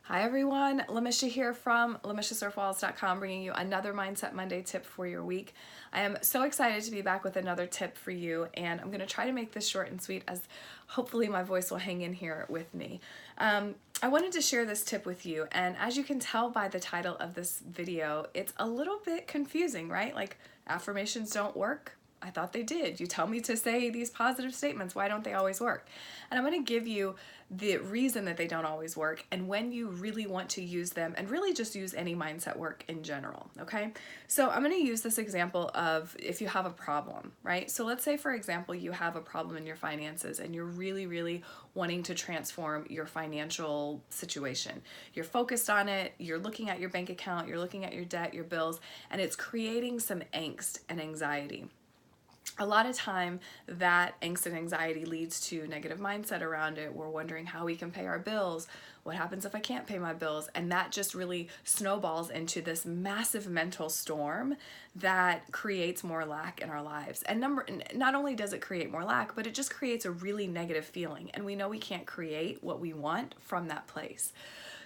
Hi everyone, Lamisha here from LamishaSerf-Walls.com, bringing you another Mindset Monday tip for your week. I am so excited to be back with another tip for you, and I'm going to try to make this short and sweet as hopefully my voice will hang in here with me. I wanted to share this tip with you, and as you can tell by the title of this video, it's a little bit confusing, right? Like, affirmations don't work. I thought they did. You tell me to say these positive statements. Why don't they always work? And I'm going to give you the reason that they don't always work and when you really want to use them, and really just use any mindset work in general. Okay. So I'm going to use this example of if you have a problem, right? So let's say, for example, you have a problem in your finances and you're really wanting to transform your financial situation. You're focused on it. You're looking at your bank account. You're looking at your debt, your bills, and it's creating some angst and anxiety. A lot of time that angst and anxiety leads to negative mindset around it. We're wondering how we can pay our bills. What happens if I can't pay my bills? And that just really snowballs into this massive mental storm that creates more lack in our lives. And not only does it create more lack, but it just creates a really negative feeling. And we know we can't create what we want from that place.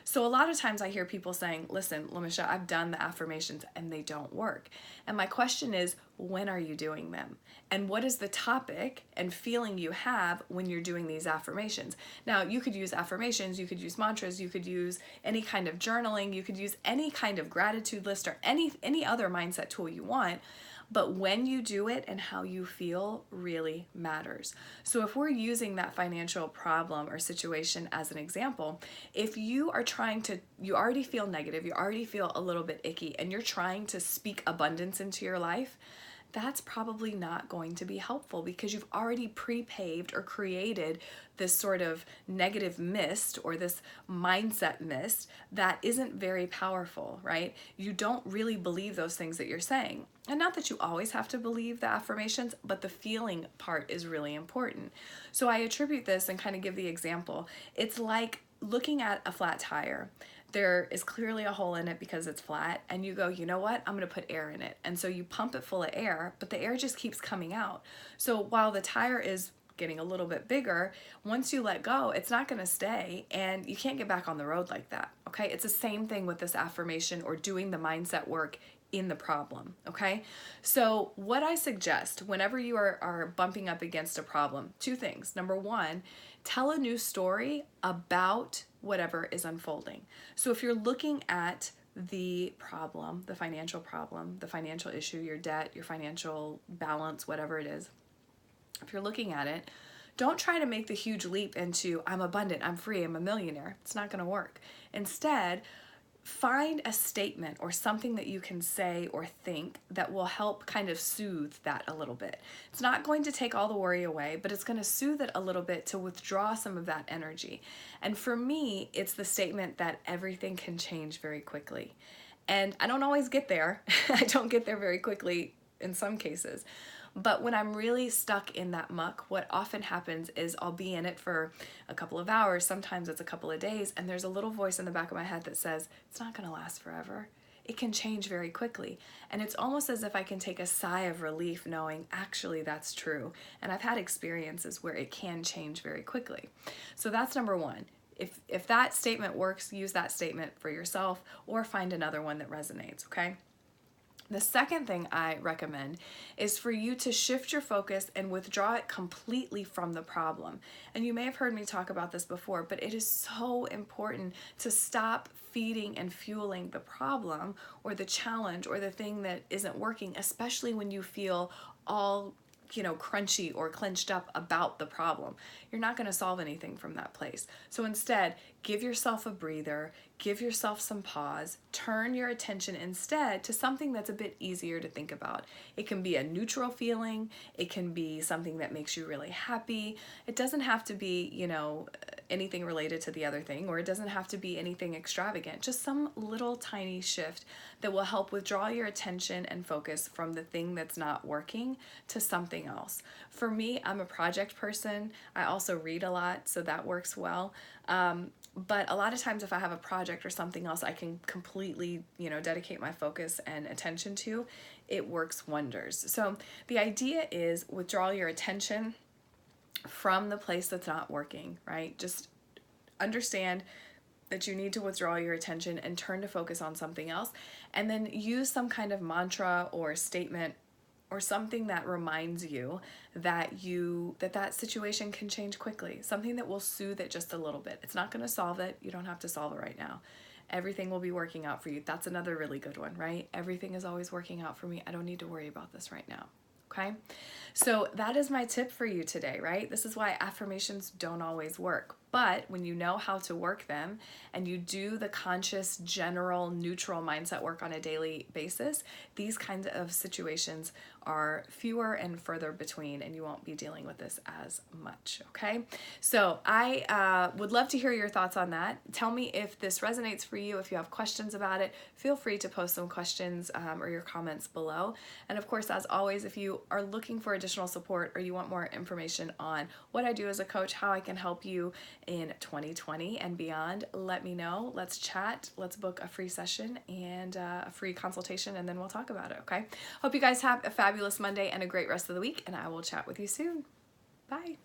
So a lot of times I hear people saying, listen, Lamisha, I've done the affirmations and they don't work. And my question is, when are you doing them? And what is the topic and feeling you have when you're doing these affirmations? Now, you could use affirmations, you could use mantras, you could use any kind of journaling, you could use any kind of gratitude list or any other mindset tool you want. But when you do it and how you feel really matters. So if we're using that financial problem or situation as an example, if you are you already feel negative, you already feel a little bit icky, and you're trying to speak abundance into your life, that's probably not going to be helpful because you've already pre-paved or created this sort of negative mist or this mindset mist that isn't very powerful, right? You don't really believe those things that you're saying. And not that you always have to believe the affirmations, but the feeling part is really important. So I attribute this and kind of give the example. It's like looking at a flat tire. There is clearly a hole in it because it's flat, and you go, you know what, I'm going to put air in it. And so you pump it full of air, but the air just keeps coming out. So while the tire is getting a little bit bigger, once you let go, it's not going to stay, and you can't get back on the road like that. Okay. It's the same thing with this affirmation or doing the mindset work in the problem. Okay. So what I suggest whenever you are bumping up against a problem, two things. Number one, tell a new story about whatever is unfolding. So if you're looking at the problem, the financial issue, your debt, your financial balance, whatever it is, if you're looking at it, don't try to make the huge leap into I'm abundant, I'm free, I'm a millionaire. It's not going to work. Instead, find a statement or something that you can say or think that will help kind of soothe that a little bit. It's not going to take all the worry away, but it's going to soothe it a little bit to withdraw some of that energy. And for me, it's the statement that everything can change very quickly. And I don't always get there. I don't get there very quickly in some cases. But when I'm really stuck in that muck, what often happens is I'll be in it for a couple of hours, sometimes it's a couple of days, and there's a little voice in the back of my head that says, it's not going to last forever. It can change very quickly. And it's almost as if I can take a sigh of relief knowing actually that's true. And I've had experiences where it can change very quickly. So that's number one. If that statement works, use that statement for yourself or find another one that resonates, okay? The second thing I recommend is for you to shift your focus and withdraw it completely from the problem. And you may have heard me talk about this before, but it is so important to stop feeding and fueling the problem or the challenge or the thing that isn't working, especially when you feel all crunchy or clenched up about the problem. You're not going to solve anything from that place. So instead, give yourself a breather, give yourself some pause, turn your attention instead to something that's a bit easier to think about. It can be a neutral feeling, it can be something that makes you really happy. It doesn't have to be, anything related to the other thing, or it doesn't have to be anything extravagant, just some little tiny shift that will help withdraw your attention and focus from the thing that's not working to something else. For me, I'm a project person. I also read a lot, so that works well. But a lot of times if I have a project or something else I can completely, dedicate my focus and attention to, it works wonders. So the idea is withdraw your attention from the place that's not working, right? Just understand that you need to withdraw your attention and turn to focus on something else, and then use some kind of mantra or statement or something that reminds you that that situation can change quickly, something that will soothe it just a little bit. It's not going to solve it. You don't have to solve it right now. Everything will be working out for you. That's another really good one, right? Everything is always working out for me. I don't need to worry about this right now. Okay, so that is my tip for you today, right? This is why affirmations don't always work. But when you know how to work them and you do the conscious, general, neutral mindset work on a daily basis, these kinds of situations are fewer and further between, and you won't be dealing with this as much, okay? So I would love to hear your thoughts on that. Tell me if this resonates for you. If you have questions about it, feel free to post some questions or your comments below. And of course, as always, if you are looking for additional support or you want more information on what I do as a coach, how I can help you in 2020 and beyond, let me know. Let's chat. Let's book a free session and a free consultation, and then we'll talk about it, okay? Hope you guys have a fabulous Monday and a great rest of the week, and I will chat with you soon. Bye.